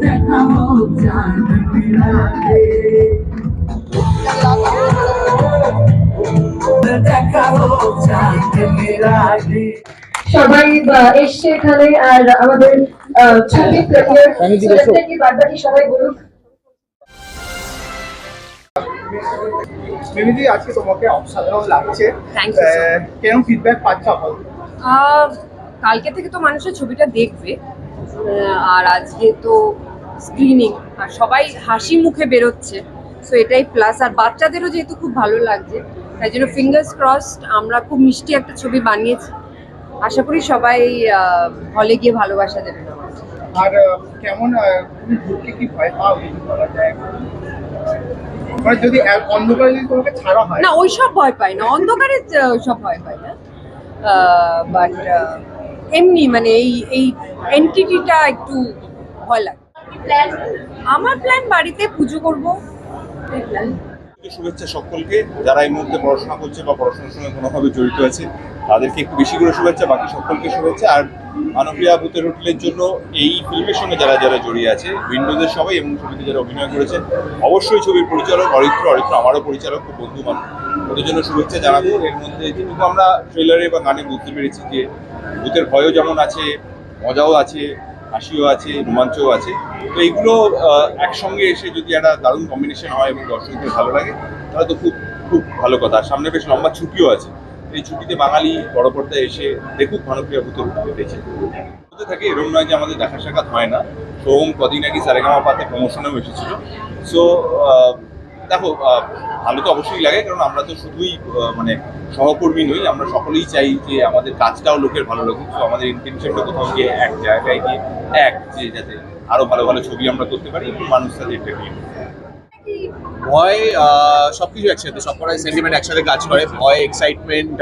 দেখা হোক চাঁদ রাতে, দেখা হোক চাঁদ রাতে। সবাই এসছে এখানে, আর আমাদের ছবি প্রিমিয়ার কি বাদবাকি সবাই বলুন। মিমিদি, আজকে তোমাকে অসাধারণ লাগছে। Thank you so much. কেন ফিডব্যাক পাচ্ছ এখন? কালকে থেকে তো মানুষের ছবিটা দেখবে, আর আজকে তো স্ক্রিনিং, আর সবাই হাসি মুখে বেরোচ্ছে, সো এটাই প্লাস। আর বাচ্চাদেরও যেহেতু খুব ভালো লাগছে, তাই জন্য ফিঙ্গার্স ক্রসড আমরা খুব মিষ্টি একটা ছবি বানিয়েছি। আশা করি সবাই হলে গিয়ে ভালোবাসা দেবে। আর কেমন তুমি ঘুরতে কি ভয় পাও যদি বলা যায়? মানে যদি অন্ধকারে যদি তোমাকে ছাড়া হয়? না, ওইসব ভয় পাই না, অন্ধকারে ওইসব ভয় পাই না, বাট এমনি মানে এই এন্টিটিটা একটু ভয় লাগে। আমার প্ল্যান বাড়িতে পুজো করবো, এই প্ল্যান। শুভেচ্ছা সকলকে, যারা এই মুহূর্তে পড়াশোনা করছে বা পড়াশোনার সঙ্গে কোনোভাবে জড়িত আছে তাদেরকে একটু বেশি করে শুভেচ্ছা, বাকি সকলকে শুভেচ্ছা। আর মানবপ্রিয়া ভূতের হোটেলের জন্য এই ফিল্মের সঙ্গে যারা যারা জড়িয়ে আছে, উইন্ডোজের সবাই এবং ছবিতে যারা অভিনয় করেছেন, অবশ্যই ছবির পরিচালক অরিত্র আমারও পরিচালক, খুব বন্ধু মানুষ, ওদের জন্য শুভেচ্ছা জানাবো। এর মধ্যে যেটুকু আমরা ট্রেলারে বা গানে বুঝতে পেরেছি যে ভূতের ভয়ও যেমন আছে, মজাও আছে, হাসিও আছে, রোমাঞ্চও আছে। তো এইগুলো একসঙ্গে এসে যদি একটা দারুণ কম্বিনেশন হয় এবং দর্শকদের ভালো লাগে, তাহলে তো খুব খুব ভালো কথা। আর সামনে বেশ লম্বা ছুটিও আছে, এই ছুটিতে বাঙালি বড় পর্দায় এসে দেখুক মানবপ্রিয়া ভূতের হোটেলে দেখে হতে থাকে। এরকম নয় যে আমাদের দেখা সাক্ষাৎ হয় না। সোহম কদিন আগে সারেগামা পাতে প্রমোশনেও এসেছিল। সো দেখো, ভালো তো অবশ্যই লাগে, কারণ আমরা তো শুধুই মানে সহকর্মী নই, আমরা সকলেই চাই যে আমাদের কাজটাও লোকের ভালো লাগুক। তো আমাদের ইন্টেনশনটা কোথাও গিয়ে এক জায়গায় গিয়ে যে যাতে আরো ভালো ভালো ছবি আমরা করতে পারি এবং মানুষ তাদের এন্টারটেইন। ভয় সবকিছু একসাথে, সবকটাই সেন্টিমেন্ট একসাথে কাজ করে। ভয়, এক্সাইটমেন্ট,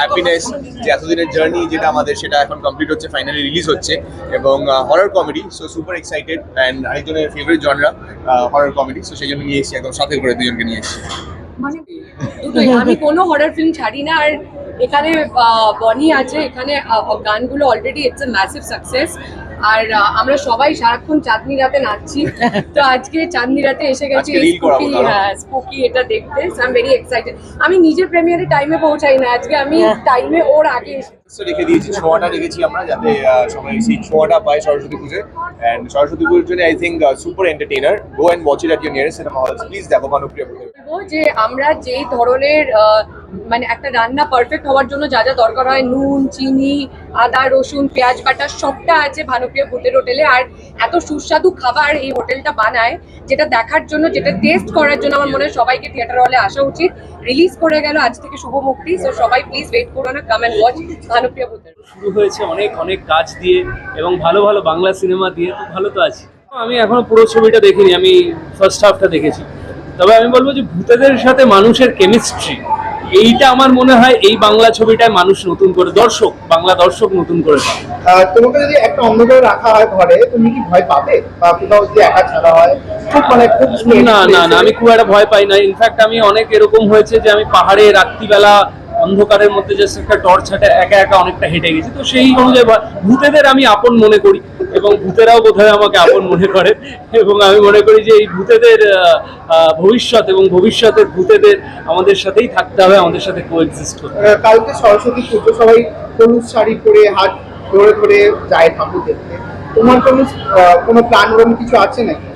হ্যাপিনেস, যে এতদিনের জার্নি যেটা আমাদের, সেটা এখন কমপ্লিট হচ্ছে, ফাইনালি রিলিজ হচ্ছে। এবং horror comedy, so super excited. And আরেকজনের favourite genre horror comedy, so সেই জন্য নিয়ে এসেছি, একদম সাথে করে দুজনকে নিয়ে এসেছি। মানে দুটোই, আমি কোনো হরর ফিল্ম ছাড়ি না। আর এখানে বনি আছে, এখানে গানগুলো already it's a massive success. আর আমরা সবাই সারাক্ষণ চাঁদনি রাতে নাচছি, তো আজকে চাঁদনি রাতে এসে গেছি স্পুকি এটা দেখতে। So I am very excited. আমি নিজের প্রিমিয়ারে টাইমে পৌঁছাই না, আজকে আমি টাইমে ওর আগে রেখে দিয়েছি, ছোঁয়াটা রেখেছি আমরা, যাতে সবাই সেই ছোঁয়াটা পায় সরস্বতী পুজোয়। অ্যান্ড সরস্বতী পুজোর জন্য I think super entertainer. Go and watch it at your nearest cinema halls. Please দেখো মানবপ্রিয়া ভূতের। যে আমরা যেই ধরনের মানে একটা রান্না পারফেক্ট হওয়ার জন্য যা যা দরকার হয়, নুন, চিনি, আদা, রসুন, পেঁয়াজ বাটা, সবটা আছে ভানুপ্রিয়া ভূতের হোটেলে। আর এত সুস্বাদু খাবার এই হোটেলটা বানায়, যেটা দেখার জন্য, যেটা টেস্ট করার জন্য আমার মনে হয় সবাইকে থিয়েটার হলে আসা উচিত। রিলিজ করে গেল আজ থেকে শুভ মুক্তি, সো সবাই প্লিজ ওয়েট করো না, কাম অ্যান্ড ওয়াচ ভানুপ্রিয়া ভূতের। শুরু হয়েছে অনেক অনেক কাজ দিয়ে এবং ভালো ভালো বাংলা সিনেমা দিয়ে, তো ভালো তো আছি। আমি এখনো পুরো ছবিটা দেখিনি, আমি ফার্স্ট হাফটা দেখেছি। তবে আমি বলবো যে ভূতেদের সাথে মানুষের কেমিস্ট্রি, এইটা আমার মনে হয় এই বাংলা ছবিটায় মানুষ নতুন করে, বাংলা দর্শক নতুন করে পাবে। তোমাকে যদি একটা অন্ধকারে রাখা হয় ঘরে, তুমি কি ভয় পাবে? বা কোথাও যদি একা ছাড়া হয়, খুব মানে খুব না, আমি খুব একটা ভয় পাই না। ইনফ্যাক্ট আমি অনেক এরকম হয়েছে যে আমি পাহাড়ে রাত্রিবেলা অন্ধকারের মধ্যে জাস্ট একটা টর্চ হাতে একা একা অনেকটা হেঁটে গেছি। তো সেই অনুযায়ী ভূতেদের আমি আপন মনে করি এবং ভূতেরাও বোধহয় আমাকে আপন মনে করে। এবং আমি মনে করি যে এই ভূতেদের ভবিষ্যৎ এবং ভবিষ্যতের ভূতেদের আমাদের সাথেই থাকতে হবে, আমাদের সাথে কোএক্সিস্ট করতে হবে। কালকে সরস্বতী পুজো, সবাই হলুদ শাড়ি পরে হাত ধরে ধরে যায় ঠাকুর দেখতে। তোমার কোনো প্ল্যান ওরকম কিছু আছে নাকি?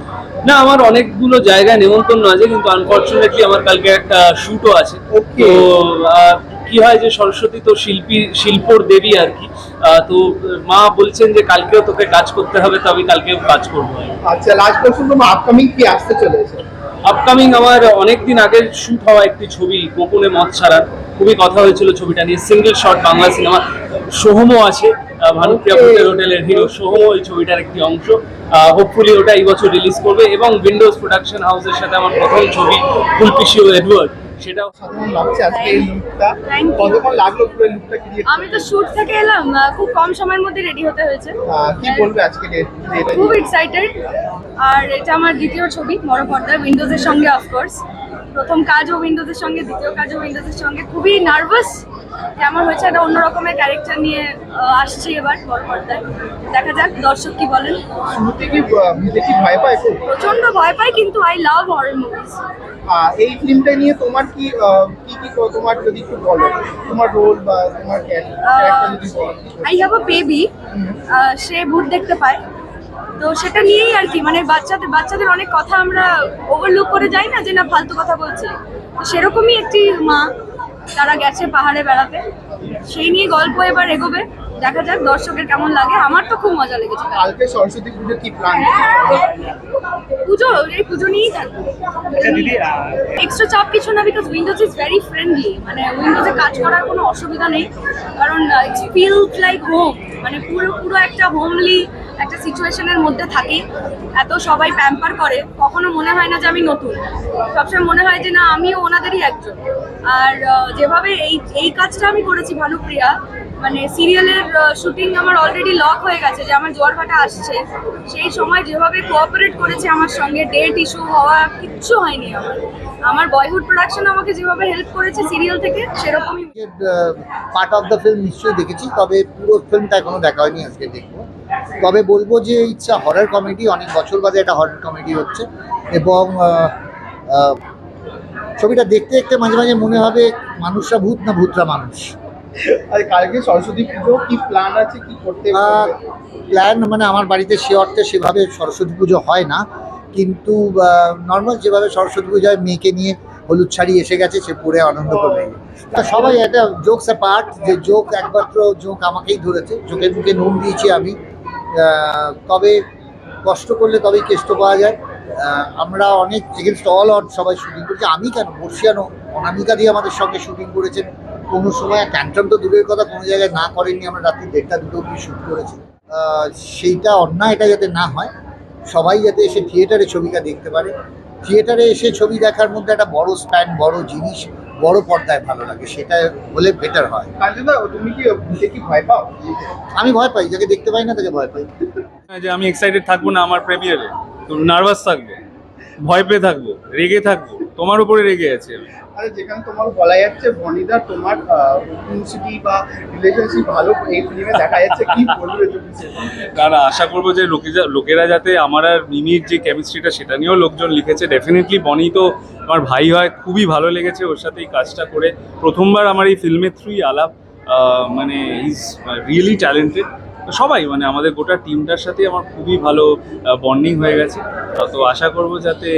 না, আমার অনেকগুলো জায়গায় নেমন্তন্ন আছে, কিন্তু আনফর্চুনেটলি আমার কালকে একটা শুটও আছে। তো কি হয় যে সরস্বতী তো শিল্পর দেবী আর কি। তো মা বলছেন যে কালকেও তোকে কাজ করতে হবে, তো আমি কালকেও কাজ করবো। আচ্ছা, লাস্ট কোশ্চেন, তোমার আপকামিং কি আসতে চলেছে? আপকামিং আমার অনেকদিন আগে শুট হওয়া একটি ছবি, গোপনে মদ ছাড়ার, খুবই কথা হয়েছিল ছবিটা নিয়ে। সিঙ্গেল শট বাংলা সিনেমা, সোহমও আছে, ভানুপ্রিয়া ভূতের হোটেলের হিরো সোহম ওই ছবিটার একটি অংশ। হোপফুলি ওটা এই বছর রিলিজ করবে। এবং উইন্ডোজ প্রোডাকশন হাউসের সাথে আমার প্রথম ছবি ফুলপিসি ও এডওয়ার্ড, সেটাও সাধারণ লাগছে আজকে এই লুকটা। কতক্ষণ লাগলো পুরো লুকটা ক্রিয়েট? আমি তো শুট থেকে এলাম, খুব কম সময়ের মধ্যে রেডি হতে হয়েছে। কি বলবে আজকে? খুব এক্সাইটেড। আর এটা আমার দ্বিতীয় ছবি বড় পর্দায়, উইন্ডোজের সঙ্গে। অফকোর্স প্রথম কাজও উইন্ডোজের সঙ্গে, দ্বিতীয় কাজও উইন্ডোজের সঙ্গে। খুবই নার্ভাস, কেমন হয়েছে, একটা অন্য রকমের ক্যারেক্টার নিয়ে আসছি এবার বড় পর্দায়। দেখা যাক দর্শক কি বলেন। শুরুতে কি ভূতে কি ভয় পায় খুব? প্রচন্ড ভয় পাই, কিন্তু আই লাভ হরর মুভিজ। এই ফিল্মটা নিয়ে তোমার কি তোমার যদি একটু বলো, তোমার রোল বা তোমার ক্যারেক্টার যদি বলো। আই হ্যাভ আ বেবি, সে ভূত দেখতে পায়, তো সেটা নিয়েই আর কি, মানে বাচ্চাদের অনেক কথা আমরা ওভারলুক করে যাই না, যে না ফালতু কথা বলছে, তো সেরকমই একটি মা, তারা গেছে পাহাড়ে বেড়াতে, সেই নিয়ে গল্প এবার এগোবে। দেখা যাক দর্শকের কেমন লাগে। আমার তো খুব মজা লেগেছে। কালকে সরস্বতী পুজোর কি প্ল্যান? এই পুজো নিয়েই থাকবে। এক্সট্রা চাপ কিছু না, because Windows is very friendly, মানে উইন্ডোজে কাজ করার কোনো অসুবিধা নেই, কারণ ইট ফিলস লাইক হোম, মানে পুরো একটা হোমলি একটা সিচুয়েশনের মধ্যে থাকি। এত সবাই প্যাম্পার করে, কখনো মনে হয় না যে আমি নতুন, সবসময় মনে হয় যে না আমিও ওনাদেরই একজন। আর যেভাবে এই কাজটা আমি করেছি ভানুপ্রিয়া, মানে সিরিয়ালের শুটিং আমার অলরেডি লক হয়ে গেছে, যে আমার জোয়ার ভাটা আসছে, সেই সময় যেভাবে কোঅপারেট করেছে আমার সঙ্গে, ডেট ইস্যু হওয়া কিচ্ছু হয়নি। আমার বয়হুড প্রোডাকশন আমাকে যেভাবে হেল্প করেছে সিরিয়াল থেকে, সেরকমই। পার্ট অফ দ্য ফিল্ম নিশ্চয়ই দেখেছি, তবে পুরো ফিল্মটা এখনো দেখা হয়নি, আজকে দেখবো। তবে বলবো যে ইটস হরর কমেডি, অনেক বছর বাদে একটা হরর কমেডি হচ্ছে, এবং ছবিটা দেখতে দেখতে মাঝে মাঝে মনে হবে মানুষরা ভূত না ভূতরা মানুষ। আর কালকে সরস্বতী পুজো কি প্ল্যান আছে, কি করতে? প্ল্যান মানে আমার বাড়িতে সে অর্থে সেভাবে সরস্বতী পুজো হয় না, কিন্তু নর্মাল যেভাবে সরস্বতী পুজোয় মেয়েকে নিয়ে হলুদ শাড়ি এসে গেছে, সে পরে আনন্দ করবে। তা সবাই একটা জোকস পার্ট, যে জোক একমাত্র জোক আমাকেই ধরেছে, জোকের মুখে নুন দিয়েছি আমি। তবে কষ্ট করলে তবেই কেষ্ট পাওয়া যায়। আমরা অনেক এগেনস্ট অল অড সবাই শুটিং করেছি, আমি কেন, বর্ষিয়ানো অনামিকা দিয়ে আমাদের সঙ্গে শুটিং করেছেন। কোনো সময় ট্যান্ট্রাম তো দূরের কথা, কোনো জায়গায় না করেননি, আমরা রাত্রি 1:30-2 অবধি শ্যুট করেছি। সেইটা অন্যায়, এটা যাতে না হয়, সবাই যাতে এসে থিয়েটারে ছবিটা দেখতে পারে। থিয়েটারে এসে ছবি দেখার মধ্যে একটা বড় স্প্যান, বড় জিনিস, বড় পর্দায় ভালো লাগে, সেটা হলে বেটার হয়। তুমি কি ভয় পাও? আমি ভয় পাই, যাকে দেখতে পাই না তাকে ভয় পাই। যে আমি এক্সাইটেড থাকবো না আমার প্রিমিয়ারে, তো নার্ভাস থাকবো, ভয় পেয়ে থাকবো, রেগে থাকবো, তোমার উপরে রেগে আছে আমি। আরে যেখানে তোমার বলা যাচ্ছে বনিদা তোমার ইউনিভার্সিটি বা রিলেশনশিপ ভালো এই ফিল্মে দেখা যাচ্ছে, কি বলবে তুমি? কারণ আশা করবো যে লোকেরা যাতে আমার আর মিমির যে কেমিস্ট্রিটা সেটা নিয়েও লোকজন লিখেছে। ডেফিনেটলি বনি তো আমার ভাই হয়, খুবই ভালো লেগেছে ওর সাথে এই কাজটা করে। প্রথমবার আমার এই ফিল্মের থ্রুই আলাপ, মানে ইজ রিয়েলি ট্যালেন্টেড। সবাই মানে আমাদের গোটা টিমটার সাথে আমার খুবই ভালো বন্ডিং হয়ে গেছে, তো আশা করবো যাতে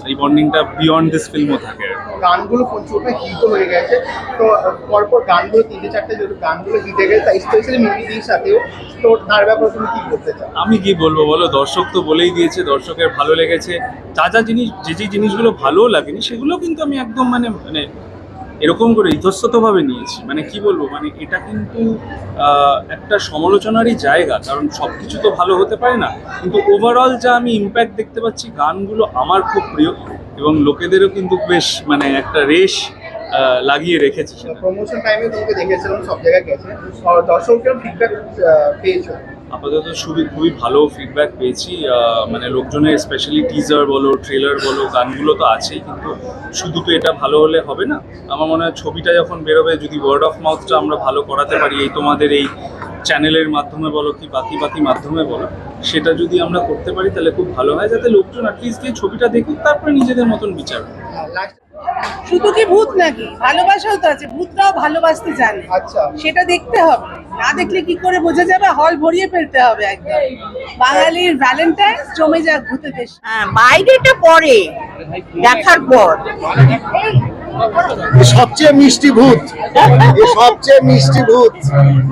এই বন্ডিংটা বিয়ন্ড দিস ফিল্মও থাকে। গানগুলো প্রচুর হিট হয়ে গেছে, তো পরপর গানগুলো 3-4টে যেহেতু গানগুলো হিট হয়ে গেছে, স্পেশালি মিমিদির সাথেও, তো তার ব্যাপারে তুমি কি বলতে চাও? আমি কি বলবো বলো, দর্শক তো বলেই দিয়েছে, দর্শকের ভালো লেগেছে। যা যে জিনিসগুলো ভালো লাগেনি সেগুলো কিন্তু আমি একদম মানে এরকম করে ইতস্ততভাবে নিয়েছি। মানে কি বলবো, মানে এটা কিন্তু একটা সমালোচনারই জায়গা, কারণ সব কিছু তো ভালো হতে পারে না, কিন্তু ওভারঅল যা আমি ইম্প্যাক্ট দেখতে পাচ্ছি, গানগুলো আমার খুব প্রিয় এবং লোকেদেরও কিন্তু বেশ মানে একটা রেশ লাগিয়ে রেখেছি। প্রমোশন টাইমে তোমাকে দেখেছিলাম, সব জায়গায় গেছে, দর্শকের ফিডব্যাক পেয়েছো? আপাতত খুবই ভালো ফিডব্যাক পেয়েছি, মানে লোকজনের স্পেশালি টিজার বলো, ট্রেলার বলো, গানগুলো তো আছেই, কিন্তু শুধু তো এটা ভালো হলে হবে না। আমার মনে হয় ছবিটা যখন বেরোবে, যদি ওয়ার্ড অফ মাউথটা আমরা ভালো করাতে পারি, এই তোমাদের এই চ্যানেলের মাধ্যমে বলো কি বাকি মাধ্যমে বলো, সেটা যদি আমরা করতে পারি তাহলে খুব ভালো হয়, যাতে লোকজন অ্যাটলিস্ট গিয়ে ছবিটা দেখুক, তারপরে নিজেদের মতন বিচার। শুধু কি ভূত নাকি, ভালোবাসাও তো আছে, ভূতরাও ভালোবাসতে জানে। আচ্ছা, সেটা দেখতে হবে, না দেখলে কি করে বোঝা যাবে? হল ভরিয়ে ফেলতে হবে একদম। বাঙালির ভ্যালেন্টাইন জমে যাক ভূতের দেশ। বাইরেটা পরে দেখার পর সবচেয়ে মিষ্টি ভূত, সবচেয়ে মিষ্টি ভূত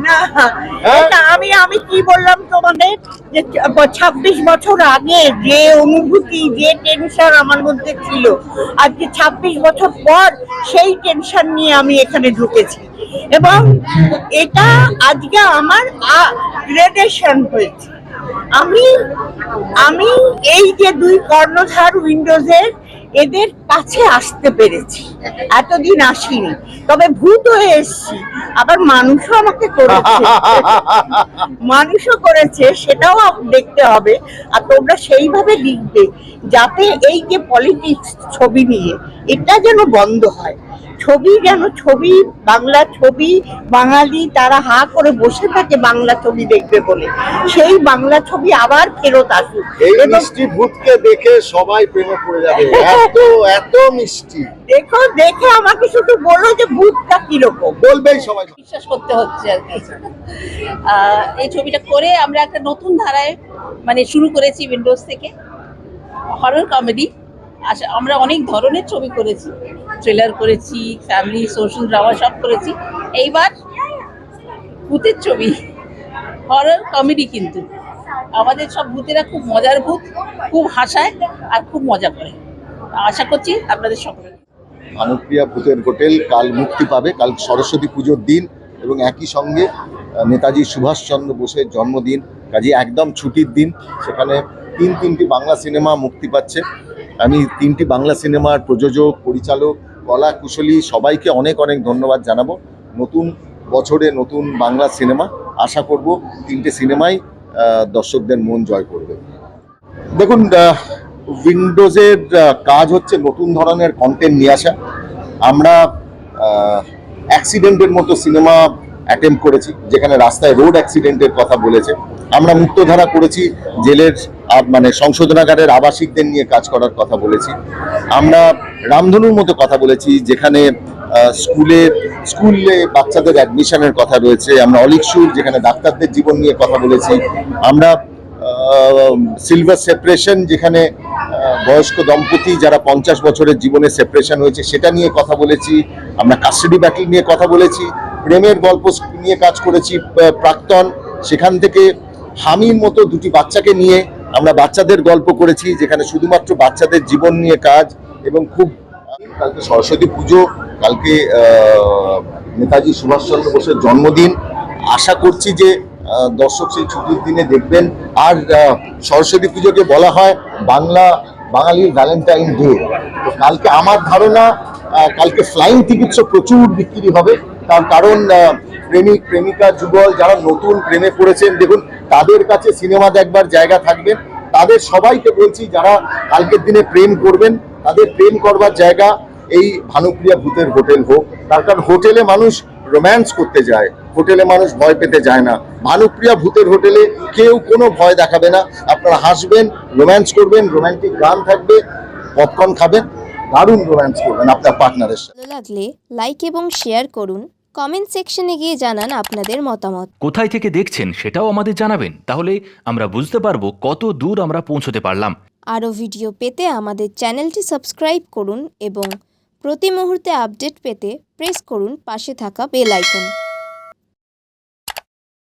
না, এটা আমি কি বললাম তোমাদের, যে 26 বছর আগে যে অনুভূতি, যে টেনশন আমার মধ্যে ছিল, আজকে 26 বছর পর সেই টেনশন নিয়ে আমি এখানে ঢুকেছি, এবং এটা আজকে আমার গ্রেডেশন হয়েছে। আমি এই যে 2 কর্ণধার উইন্ডোজের, এদের কাছে আসতে পেরেছি, এতদিন আসিনি। তবে ভূত হয়ে এসছি, আবার মানুষও আমাকে করেছে, সেটাও দেখতে হবে। আর তোমরা সেইভাবে লিখবে যাতে এই যে পলিটিক্স ছবি নিয়ে, এটা যেন বন্ধ হয়। ছবি যেন ছবি, বাংলা ছবি, বাঙালি তারা হা করে বসে থাকে বাংলা ছবি দেখবে বলে, সেই বাংলা ছবি আবার ফেরত আসুক। এই এবং মিষ্টি ভূতকে দেখে সবাই প্রেমে পড়ে যাবে, এত এত মিষ্টি। দেখে আমাকে শুধু বলো যে ভূতটা কিরকম। বলবেই সবাই। বিশ্বাস করতে হচ্ছে আর কি। এই ছবিটা করে আমরা একটা নতুন ধারায় মানে শুরু করেছি উইন্ডোজ থেকে, হরর কমেডি। আমরা অনেক ধরনের ছবি করেছি, ট্রেলার করেছি, ফ্যামিলি, সোশ্যাল ড্রামা সব করেছি। এইবার ভূতের ছবি, হরর কমেডি। কিন্তু আমাদের সব ভূতেরা খুব মজার ভূত, খুব হাসায় আর খুব মজা করে। আশা করছি আপনাদের সকলের। ভানুপ্রিয়া ভূতের হোটেল কাল মুক্তি পাবে, কাল সরস্বতী পুজোর দিন এবং একই সঙ্গে নেতাজি সুভাষচন্দ্র বোসের জন্মদিন, কাজে একদম ছুটির দিন। সেখানে তিনটি বাংলা সিনেমা মুক্তি পাচ্ছে। আমি 3টি বাংলা সিনেমার প্রযোজক, পরিচালক, কলা কুশলী সবাইকে অনেক অনেক ধন্যবাদ জানাবো। নতুন বছরে নতুন বাংলা সিনেমা, আশা করব 3টে সিনেমাই দর্শকদের মন জয় করবে। দেখুন, উইন্ডোজের কাজ হচ্ছে নতুন ধরনের কন্টেন্ট নিয়ে আসা। আমরা অ্যাক্সিডেন্টের মতো সিনেমা অ্যাটেম্প করেছি, যেখানে রাস্তায় রোড অ্যাক্সিডেন্টের কথা বলেছে। আমরা মুক্তধারা করেছি, জেলের মানে সংশোধনাগারের আবাসিকদের নিয়ে কাজ করার কথা বলেছি। আমরা রামধনুর মতো কথা বলেছি, যেখানে স্কুলে বাচ্চাদের অ্যাডমিশনের কথা রয়েছে। আমরা অলিক সুর, যেখানে ডাক্তারদের জীবন নিয়ে কথা বলেছি। আমরা সিলভার সেপারেশন, যেখানে বয়স্ক দম্পতি যারা 50 বছরের জীবনে সেপারেশন হয়েছে সেটা নিয়ে কথা বলেছি। আমরা কাস্টাডি ব্যাটল নিয়ে কথা বলেছি, প্রেমের গল্প নিয়ে কাজ করেছি প্রাক্তন, সেখান থেকে হামির মতো 2টি বাচ্চাকে নিয়ে আমরা বাচ্চাদের গল্প করেছি, যেখানে শুধুমাত্র বাচ্চাদের জীবন নিয়ে কাজ। এবং খুব কালকে সরস্বতী পুজো, কালকে নেতাজি সুভাষচন্দ্র বোসের জন্মদিন। আশা করছি যে দর্শক সেই ছুটির দিনে দেখবেন। আর সরস্বতী পুজোকে বলা হয় বাঙালির ভ্যালেন্টাইন ডে। তো কালকে আমার ধারণা কালকে ফ্লাইং টিকিটসও প্রচুর বিক্রি হবে। তার কারণ প্রেমিক প্রেমিকা যুগল যারা নতুন প্রেমে পড়েছেন, দেখুন তাদের কাছে সিনেমা দেখবার জায়গা থাকবে। তাদের সবাইকে বলছি, যারা কালকের দিনে প্রেম করবেন তাদের প্রেম করবার জায়গা এই ভানুপ্রিয়া ভূতের হোটেল হোক। তার কারণ হোটেলে মানুষ রোম্যান্স করতে যায়, হোটেলে মানুষ ভয় পেতে যায় না। ভানুপ্রিয়া ভূতের হোটেলে কেউ কোনো ভয় দেখাবে না, আপনারা হাসবেন, রোম্যান্স করবেন, রোম্যান্টিক গান থাকবে, পপকর্ন খাবেন, দারুণ রোম্যান্স করবেন আপনার পার্টনারের সাথে। ভালো লাগলে লাইক এবং শেয়ার করুন, কমেন্ট সেকশনে গিয়ে জানান আপনাদের মতামত। কোথায় থেকে দেখছেন সেটাও আমাদের জানাবেন, তাহলে আমরা বুঝতে পারবো কত দূর আমরা পৌঁছতে পারলাম। আরও ভিডিও পেতে আমাদের চ্যানেলটি সাবস্ক্রাইব করুন এবং প্রতি মুহূর্তে আপডেট পেতে প্রেস করুন পাশে থাকা বেল আইকন।